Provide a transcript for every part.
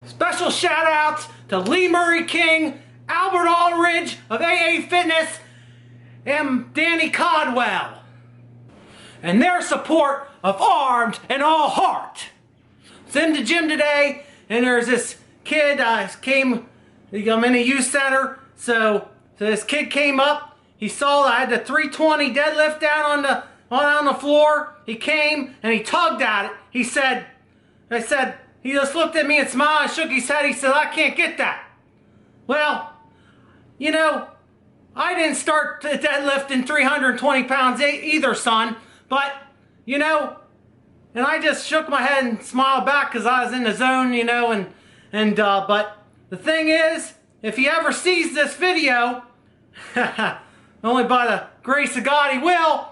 Special shout outs to Lee Murray King, Albert Aldridge of AA Fitness, and Danny Codwell, and their support of Armed and All Heart. I was in the gym today, and there's this kid I'm in a youth center, so this kid came up. He saw I had the 320 deadlift down on the floor. He came and he tugged at it. He just looked at me and smiled and shook his head. He said, "I can't get that." Well, you know, I didn't start deadlifting 320 pounds either, son. But, you know, and I just shook my head and smiled back because I was in the zone, you know, but the thing is, if he ever sees this video, only by the grace of God he will,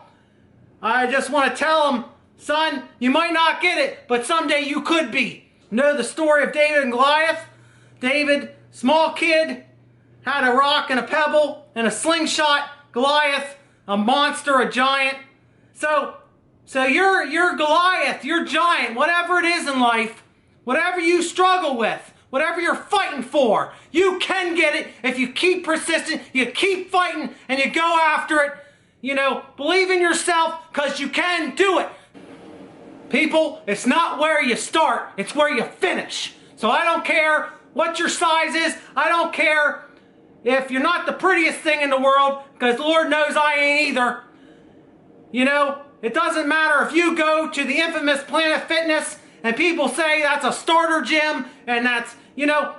I just want to tell him, son, you might not get it, but someday you could be. Know the story of David and Goliath? David, small kid, had a rock and a pebble and a slingshot. Goliath, a monster, a giant. So you're Goliath, you're giant, whatever it is in life, whatever you struggle with, whatever you're fighting for, you can get it if you keep persistent, you keep fighting, and you go after it. You know, believe in yourself, because you can do it. People, it's not where you start, it's where you finish. So I don't care what your size is, I don't care if you're not the prettiest thing in the world, because Lord knows I ain't either. You know, it doesn't matter if you go to the infamous Planet Fitness and people say that's a starter gym and that's, you know,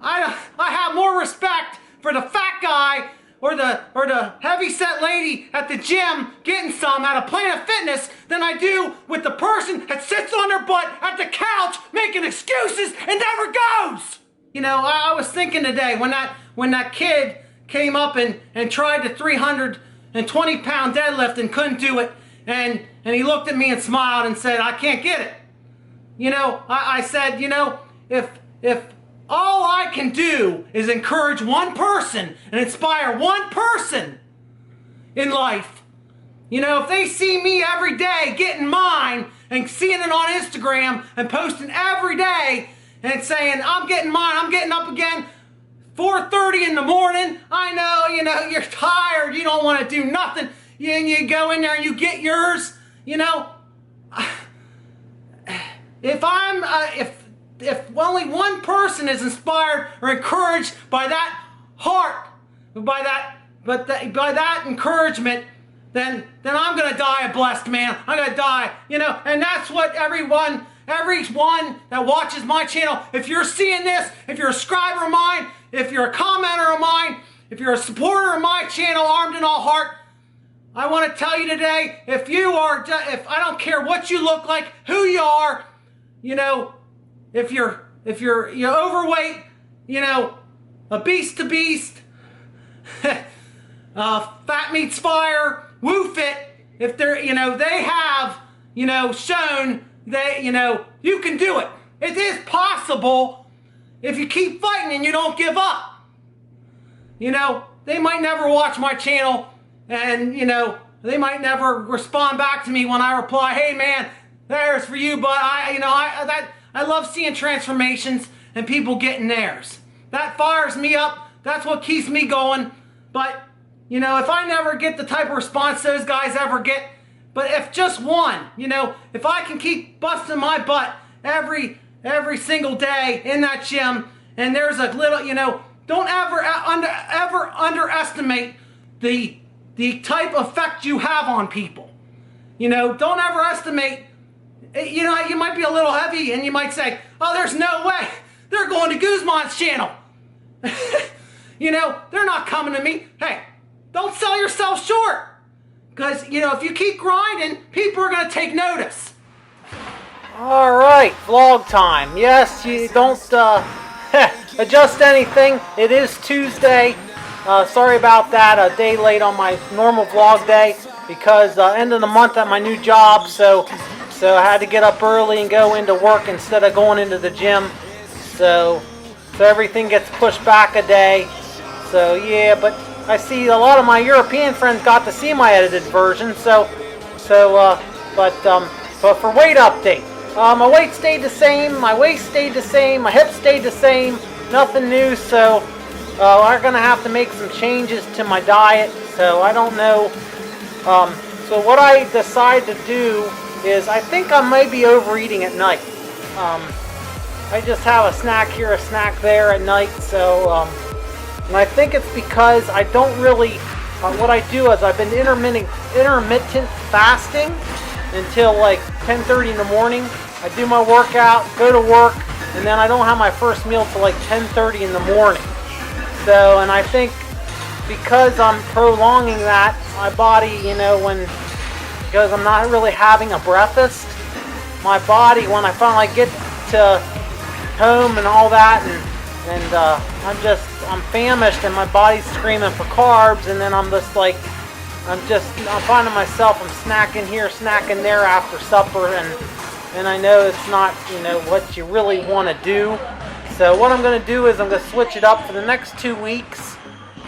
I have more respect for the fat guy or the heavy-set lady at the gym getting some out of Planet Fitness than I do with the person that sits on their butt at the couch making excuses and never goes. You know, I was thinking today when that kid came up and tried the 320-pound deadlift and couldn't do it, and he looked at me and smiled and said, "I can't get it." You know, I said, you know, if all I can do is encourage one person and inspire one person in life, you know, if they see me every day getting mine and seeing it on Instagram and posting every day and saying, "I'm getting mine, I'm getting up again, 4:30 in the morning, I know, you know, you're tired, you don't want to do nothing, and you go in there and you get yours," you know, if only one person is inspired or encouraged by that heart, by that encouragement, then I'm gonna die a blessed man. I'm gonna die, you know, and that's what everyone that watches my channel, if you're seeing this, if you're a subscriber of mine, if you're a commenter of mine, if you're a supporter of my channel, Armed and All Heart, I want to tell you today, if I don't care what you look like, who you are, you know, if you're overweight, you know, a beast to beast, fat meets fire, woo fit, if they're, you know, they have, you know, shown that, you know, you can do it. It is possible if you keep fighting and you don't give up. You know, they might never watch my channel and, you know, they might never respond back to me when I reply, "Hey man, there's for you," but I love seeing transformations and people getting theirs. That fires me up. That's what keeps me going. But, you know, if I never get the type of response those guys ever get, but if just one, you know, if I can keep busting my butt every single day in that gym, and there's a little, you know, don't ever underestimate the type of effect you have on people. You know, don't ever estimate. You know, you might be a little heavy and you might say, "Oh, there's no way. They're going to Guzman's channel." You know, they're not coming to me. Hey, don't sell yourself short. Because, you know, if you keep grinding, people are going to take notice. All right, vlog time. Yes, you don't adjust anything. It is Tuesday. Sorry about that. A day late on my normal vlog day because end of the month at my new job. So I had to get up early and go into work instead of going into the gym. So everything gets pushed back a day. So yeah, but I see a lot of my European friends got to see my edited version. But for weight update, My weight stayed the same, my waist stayed the same, my hips stayed the same, nothing new, so I'm going to have to make some changes to my diet, so I don't know. So what I decide to do is, I think I might be overeating at night. I just have a snack here, a snack there at night, so, and I think it's because I don't really, what I do is I've been intermittent fasting until like 10:30 in the morning. I do my workout, go to work, and then I don't have my first meal till like 10:30 in the morning. So, and I think because I'm prolonging that, my body, you know, because I'm not really having a breakfast, my body, when I finally get to home and all that, and I'm famished and my body's screaming for carbs, and then I'm just like, I'm finding myself, I'm snacking here, snacking there after supper, and I know it's not, you know, what you really want to do. So what I'm going to do is I'm going to switch it up for the next 2 weeks.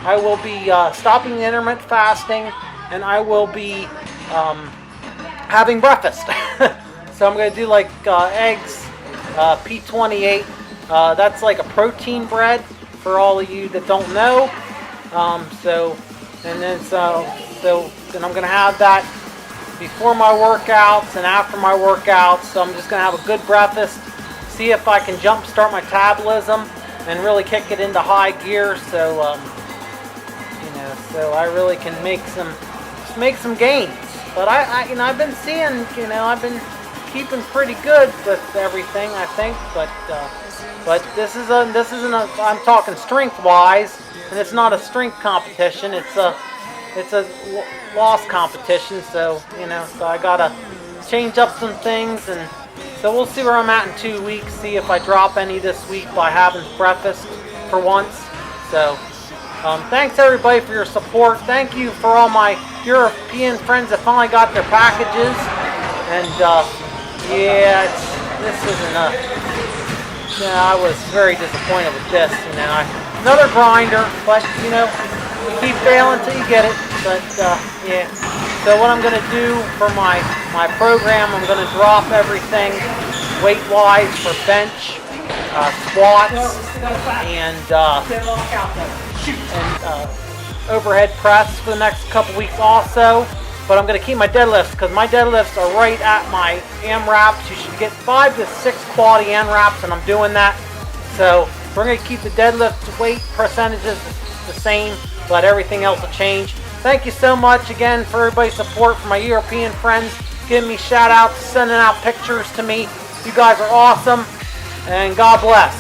I will be stopping the intermittent fasting, and I will be having breakfast. So I'm going to do like eggs, P28. That's like a protein bread for all of you that don't know. Then I'm going to have that before my workouts and after my workouts. So I'm just going to have a good breakfast, see if I can jumpstart my metabolism and really kick it into high gear. So so I really can make some gains. But I've been seeing, I've been keeping pretty good with everything, I think. But this isn't I'm talking strength wise, and it's not a strength competition. It's a loss competition. So so I gotta change up some things, and so we'll see where I'm at in 2 weeks. See if I drop any this week by having breakfast for once. So. Thanks everybody for your support. Thank you for all my European friends that finally got their packages. And yeah, this isn't I was very disappointed with this. Another grinder, but you keep failing until you get it. But yeah. So what I'm going to do for my program, I'm going to drop everything weight-wise for bench, squats, and overhead press for the next couple weeks also. But I'm going to keep my deadlifts, because my deadlifts are right at my AMRAPs. You should get 5 to 6 quality AMRAPs, and I'm doing that. So we're going to keep the deadlift weight percentages the same, but everything else will change. Thank you so much again for everybody's support, for my European friends giving me shout outs, sending out pictures to me. You guys are awesome, and God bless.